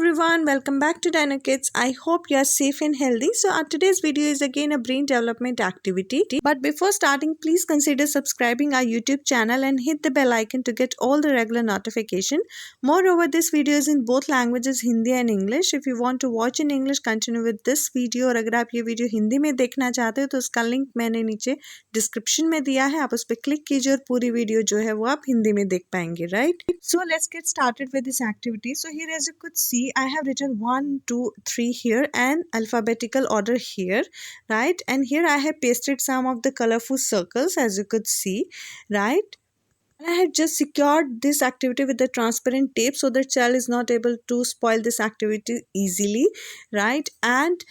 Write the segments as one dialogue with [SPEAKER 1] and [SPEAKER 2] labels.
[SPEAKER 1] everyone, welcome back to Dynokids. I hope you are safe and healthy. So today's video is again a brain development activity. But before starting, please consider subscribing our YouTube channel and hit the bell icon to get all the regular notification. Moreover, this video is in both languages, Hindi and English. If you want to watch in English, continue with this video. और अगर आप ये video Hindi में देखना चाहते हो तो उसका लिंक मैंने नीचे डिस्क्रिप्शन में दिया है, आप उस पर क्लिक कीजिए और पूरी वीडियो जो है वो आप हिंदी में देख पाएंगे, right? So let's get started with this activity. So here, as you could see, I have written 1, 2, 3 here and alphabetical order here, right? And here I have pasted some of the colorful circles, as you could see, right? And I have just secured this activity with the transparent tape so the child is not able to spoil this activity easily, right? And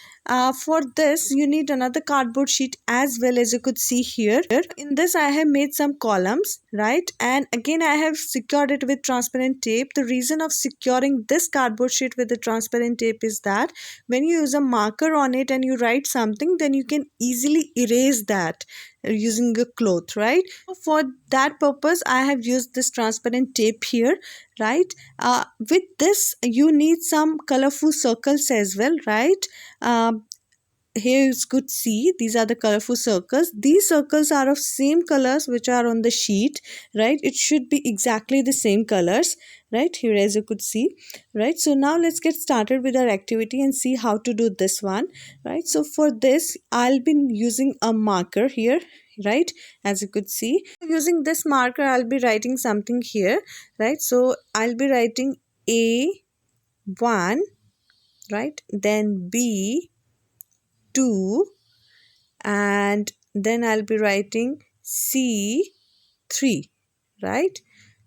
[SPEAKER 1] for this you need another cardboard sheet as well, as you could see here. In this I have made some columns, right? And again I have secured it with transparent tape. The reason of securing this cardboard sheet with the transparent tape is that when you use a marker on it and you write something, then you can easily erase that using a cloth, right? For that purpose I have used this transparent tape here, right? With this you need some colorful circles as well, right? Here you could see these are the colorful circles. These circles are of same colors which are on the sheet, right? It should be exactly the same colors, right? Here, as you could see, right? So now let's get started with our activity and see how to do this one, right? So for this I'll be using a marker here, right? As you could see, using this marker I'll be writing something here, right? So I'll be writing A1, right? Then B2, and then I'll be writing C3, right?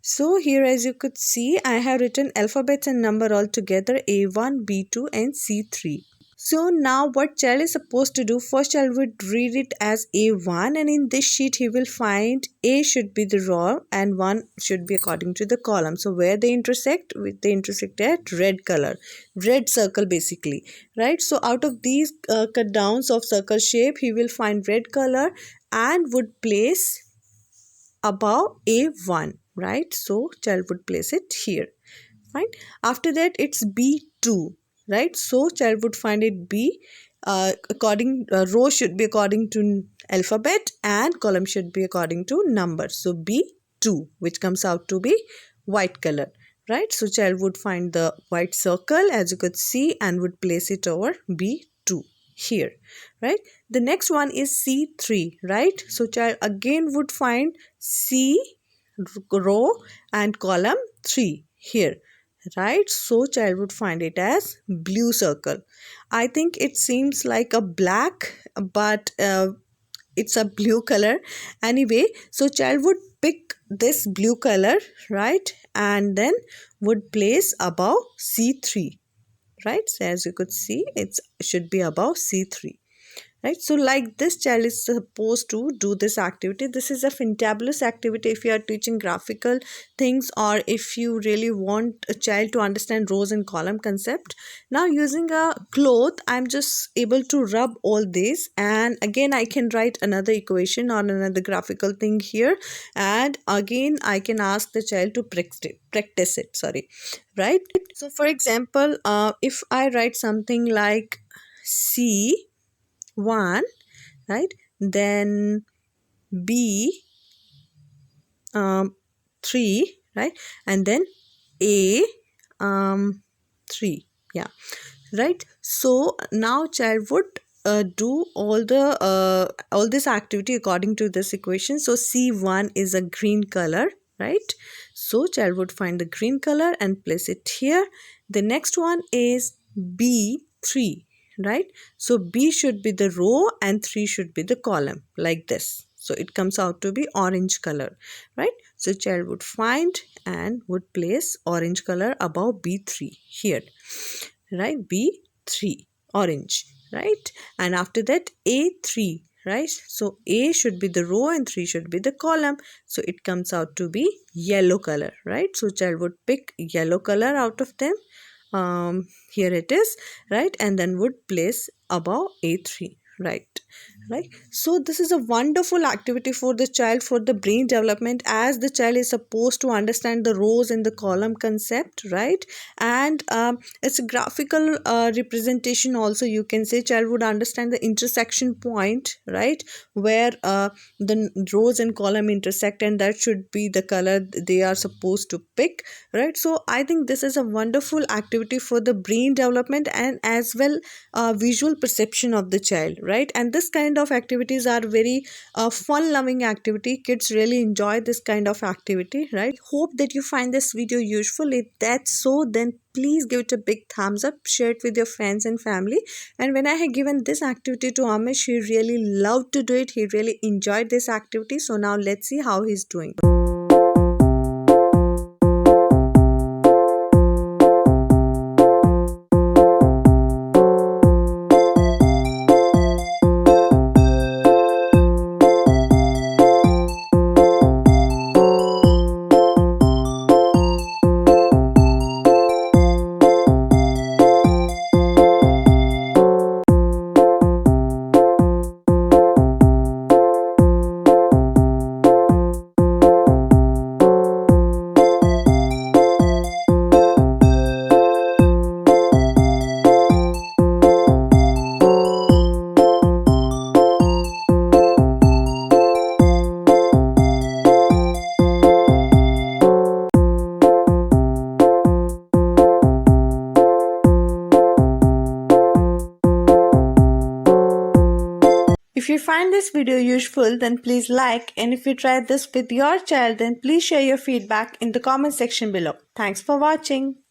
[SPEAKER 1] So here, as you could see, I have written alphabets and number all together, A1, B2 and C3. So now what child is supposed to do? First child would read it as A1, and in this sheet he will find A should be the row and 1 should be according to the column. So where they intersect? They intersect at red color, red circle basically, right? So out of these cut downs of circle shape, he will find red color and would place above A1, right? So child would place it here, fine. After that it's B2, right? So child would find it B, row should be according to alphabet and column should be according to number. So B2, which comes out to be white color, right? So child would find the white circle, as you could see, and would place it over B2 here, right? The next one is C3, right? So child again would find C row and column 3 here, right? So child would find it as blue circle. I think it seems like a black, but it's a blue color anyway. So child would pick this blue color, right? And then would place above C3, right? So as you could see, it should be above C3, right? So like this child is supposed to do this activity. This is a fantabulous activity if you are teaching graphical things or if you really want a child to understand rows and column concept. Now using a cloth, I'm just able to rub all this, and again I can write another equation or another graphical thing here, and again I can ask the child to practice it, right? So for example, if I write something like C1, right, then B 3, right, and then A 3, yeah, right? So now child would do all this activity according to this equation. So C1 is a green color, right? So child would find the green color and place it here. The next one is B3, right? So B should be the row and 3 should be the column, like this. So it comes out to be orange color, right? So child would find and would place orange color above B3 here, right? B3 orange, right? And after that A3, right? So A should be the row and 3 should be the column. So it comes out to be yellow color, right? So child would pick yellow color out of them. Here it is, right? And then would place above A3, right? right? So this is a wonderful activity for the child, for the brain development, as the child is supposed to understand the rows and the column concept, right? And it's a graphical representation also, you can say. Child would understand the intersection point, right, where the rows and column intersect, and that should be the color they are supposed to pick, right? So I think this is a wonderful activity for the brain development, and as well visual perception of the child, right? And this kind of activities are very fun loving activity. Kids really enjoy this kind of activity, right? Hope that you find this video useful. If that's so, then please give it a big thumbs up, share it with your friends and family. And when I had given this activity to Amish, he really loved to do it. He really enjoyed this activity. So now let's see how he's doing. If you find this video useful, then please like, and if you tried this with your child, then please share your feedback in the comment section below. Thanks for watching.